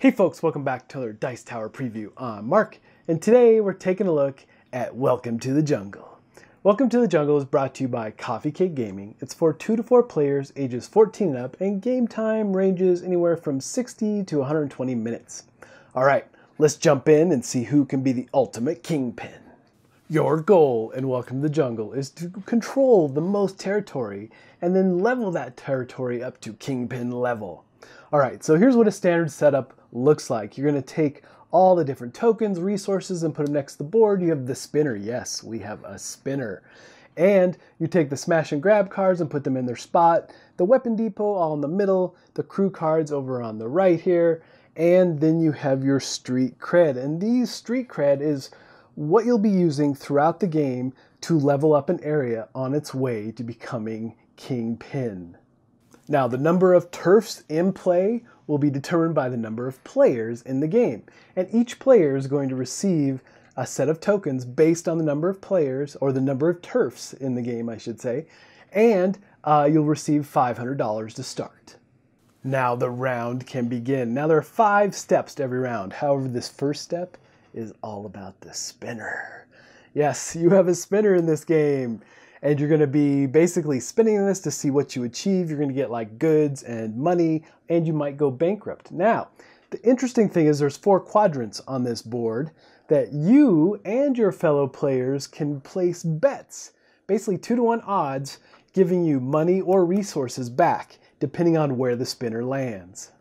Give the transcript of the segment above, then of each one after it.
Hey folks, welcome back to another Dice Tower preview. I'm Mark, and today we're taking a look at Welcome to the Jungle. Welcome to the Jungle is brought to you by Coffee Cake Gaming. It's for 2 to 4 players, ages 14 and up, and game time ranges anywhere from 60 to 120 minutes. Alright, let's jump in and see who can be the ultimate Kingpin. Your goal in Welcome to the Jungle is to control the most territory, and then level that territory up to Kingpin level. Alright, so here's what a standard setup looks like. You're going to take all the different tokens, resources, and put them next to the board. You have the spinner. Yes, we have a spinner. And you take the smash and grab cards and put them in their spot. The weapon depot all in the middle. The crew cards over on the right here. And then you have your street cred. And these street cred is what you'll be using throughout the game to level up an area on its way to becoming Kingpin. Now, the number of turfs in play will be determined by the number of players in the game. And each player is going to receive a set of tokens based on the number of players, or the number of turfs in the game, I should say. And you'll receive $500 to start. Now the round can begin. Now there are 5 steps to every round. However, this first step is all about the spinner. Yes, you have a spinner in this game. And you're going to be basically spinning this to see what you achieve. You're going to get like goods and money, and you might go bankrupt. Now, the interesting thing is there's 4 quadrants on this board that you and your fellow players can place bets. Basically 2-to-1 odds, giving you money or resources back, depending on where the spinner lands.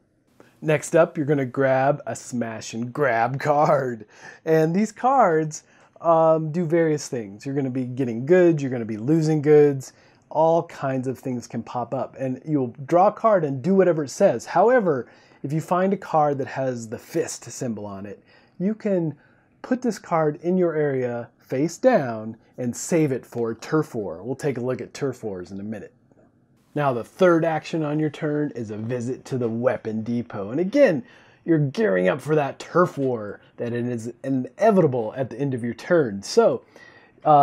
Next up, you're going to grab a smash and grab card. And these cards do various things. You're going to be getting goods, you're going to be losing goods, all kinds of things can pop up, and you'll draw a card and do whatever it says. However, if you find a card that has the fist symbol on it, you can put this card in your area face down and save it for turf war. We'll take a look at turf wars in a minute. Now the third action on your turn is a visit to the weapon depot, and again, you're gearing up for that turf war that is inevitable at the end of your turn. So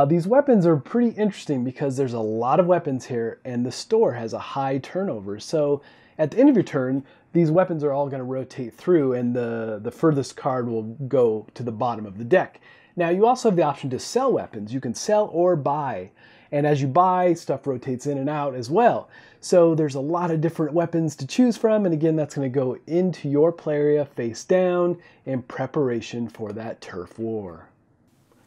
these weapons are pretty interesting because there's a lot of weapons here and the store has a high turnover. So at the end of your turn, these weapons are all going to rotate through, and the furthest card will go to the bottom of the deck. Now you also have the option to sell weapons. You can sell or buy. And as you buy, stuff rotates in and out as well. So there's a lot of different weapons to choose from. And again, that's going to go into your play area face down in preparation for that turf war.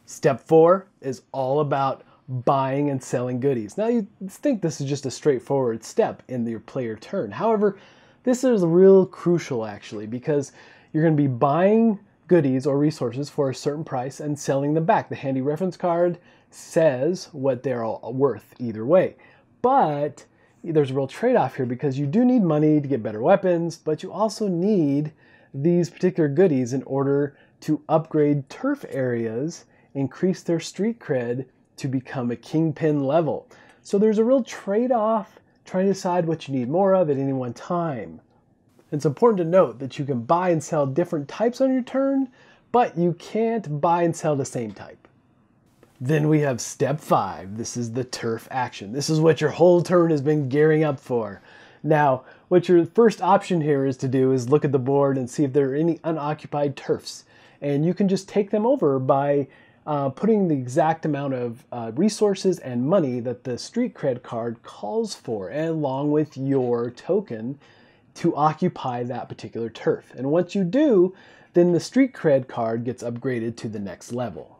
Step 4 is all about buying and selling goodies. Now you think this is just a straightforward step in your player turn. However, this is real crucial actually, because you're going to be buying goodies or resources for a certain price and selling them back. The handy reference card says what they're all worth either way. But there's a real trade-off here because you do need money to get better weapons, but you also need these particular goodies in order to upgrade turf areas, increase their street cred to become a Kingpin level. So there's a real trade-off trying to decide what you need more of at any one time. It's important to note that you can buy and sell different types on your turn, but you can't buy and sell the same type. Then we have step 5. This is the turf action. This is what your whole turn has been gearing up for. Now, what your first option here is to do is look at the board and see if there are any unoccupied turfs. And you can just take them over by putting the exact amount of resources and money that the street cred card calls for, along with your token to occupy that particular turf. And once you do, then the street cred card gets upgraded to the next level.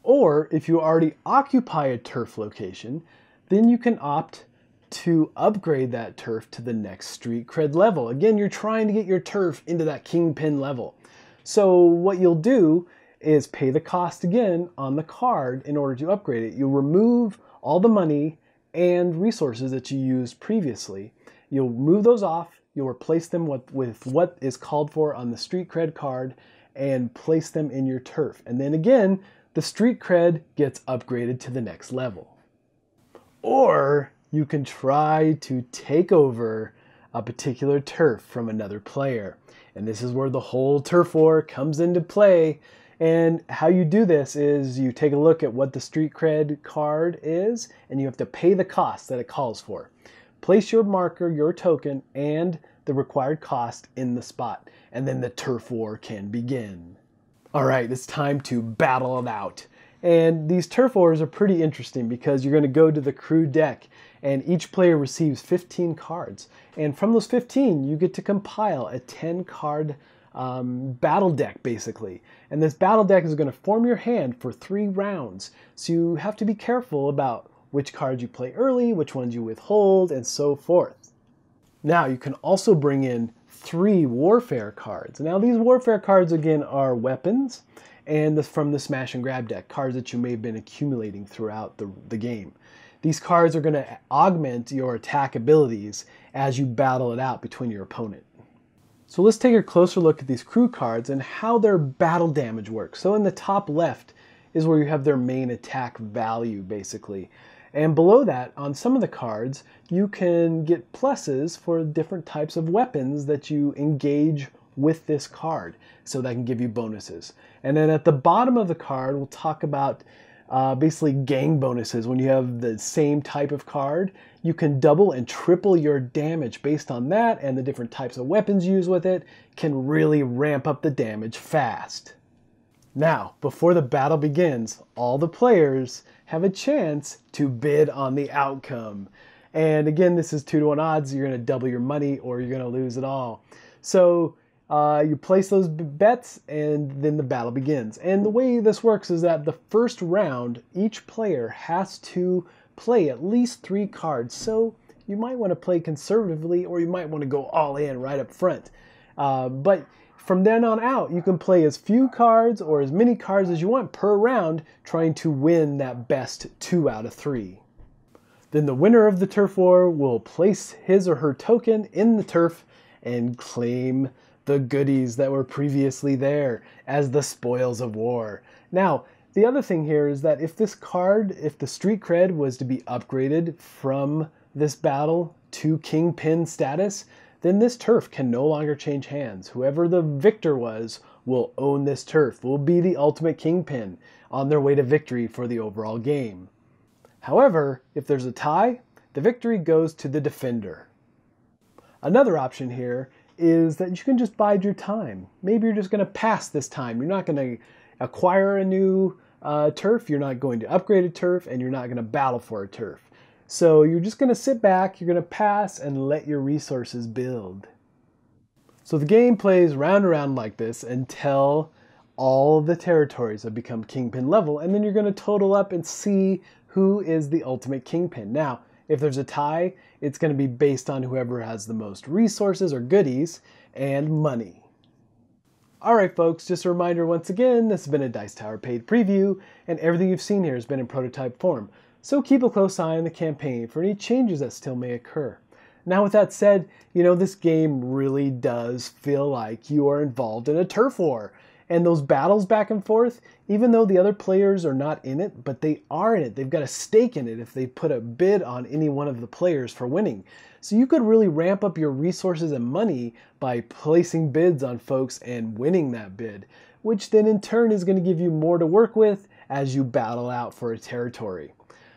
Or if you already occupy a turf location, then you can opt to upgrade that turf to the next street cred level. Again, you're trying to get your turf into that Kingpin level. So what you'll do is pay the cost again on the card in order to upgrade it. You'll remove all the money and resources that you used previously. You'll move those off. You'll replace them with what is called for on the street cred card and place them in your turf. And then again, the street cred gets upgraded to the next level. Or you can try to take over a particular turf from another player. And this is where the whole turf war comes into play. And how you do this is you take a look at what the street cred card is, and you have to pay the cost that it calls for. Place your marker, your token, and the required cost in the spot, and then the turf war can begin. All right, it's time to battle it out. And these turf wars are pretty interesting because you're going to go to the crew deck, and each player receives 15 cards. And from those 15, you get to compile a 10-card battle deck, basically. And this battle deck is going to form your hand for 3 rounds. So you have to be careful about which cards you play early, which ones you withhold, and so forth. Now, you can also bring in 3 warfare cards. Now, these warfare cards, again, are weapons, and from the smash and grab deck, cards that you may have been accumulating throughout the game. These cards are going to augment your attack abilities as you battle it out between your opponent. So let's take a closer look at these crew cards and how their battle damage works. So in the top left is where you have their main attack value, basically. And below that, on some of the cards, you can get pluses for different types of weapons that you engage with this card. So that can give you bonuses. And then at the bottom of the card, we'll talk about basically gang bonuses. When you have the same type of card, you can double and triple your damage based on that, and the different types of weapons used with it can really ramp up the damage fast. Now, before the battle begins, all the players have a chance to bid on the outcome. And again, this is 2-to-1 odds. You're going to double your money or you're going to lose it all. So you place those bets and then the battle begins. And the way this works is that the first round, each player has to play at least 3 cards. So you might want to play conservatively or you might want to go all in right up front. But from then on out, you can play as few cards or as many cards as you want per round, trying to win that best 2 out of 3. Then the winner of the turf war will place his or her token in the turf and claim the goodies that were previously there as the spoils of war. Now, the other thing here is that if this card, if the street cred was to be upgraded from this battle to Kingpin status, then this turf can no longer change hands. Whoever the victor was will own this turf, will be the ultimate Kingpin on their way to victory for the overall game. However, if there's a tie, the victory goes to the defender. Another option here is that you can just bide your time. Maybe you're just going to pass this time. You're not going to acquire a new turf, you're not going to upgrade a turf, and you're not going to battle for a turf. So you're just going to sit back, you're going to pass, and let your resources build. So the game plays round and round like this until all of the territories have become Kingpin level, and then you're going to total up and see who is the ultimate Kingpin. Now, if there's a tie, it's going to be based on whoever has the most resources or goodies and money. Alright folks, just a reminder once again, this has been a Dice Tower paid preview, and everything you've seen here has been in prototype form. So keep a close eye on the campaign for any changes that still may occur. Now with that said, this game really does feel like you are involved in a turf war. And those battles back and forth, even though the other players are not in it, but they are in it. They've got a stake in it if they put a bid on any one of the players for winning. So you could really ramp up your resources and money by placing bids on folks and winning that bid, which then in turn is going to give you more to work with as you battle out for a territory.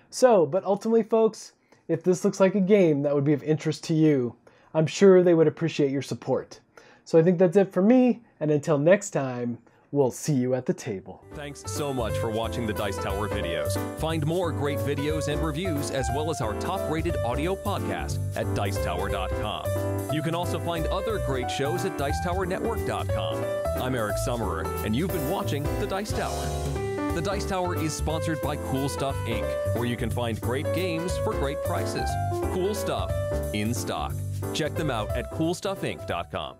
So, but ultimately folks, if this looks like a game that would be of interest to you, I'm sure they would appreciate your support. So I think that's it for me, and until next time, we'll see you at the table. Thanks so much for watching the Dice Tower videos. Find more great videos and reviews, as well as our top-rated audio podcast at Dicetower.com. You can also find other great shows at Dicetowernetwork.com. I'm Eric Summerer, and you've been watching the Dice Tower. The Dice Tower is sponsored by Cool Stuff Inc., where you can find great games for great prices. Cool stuff in stock. Check them out at CoolStuffInc.com.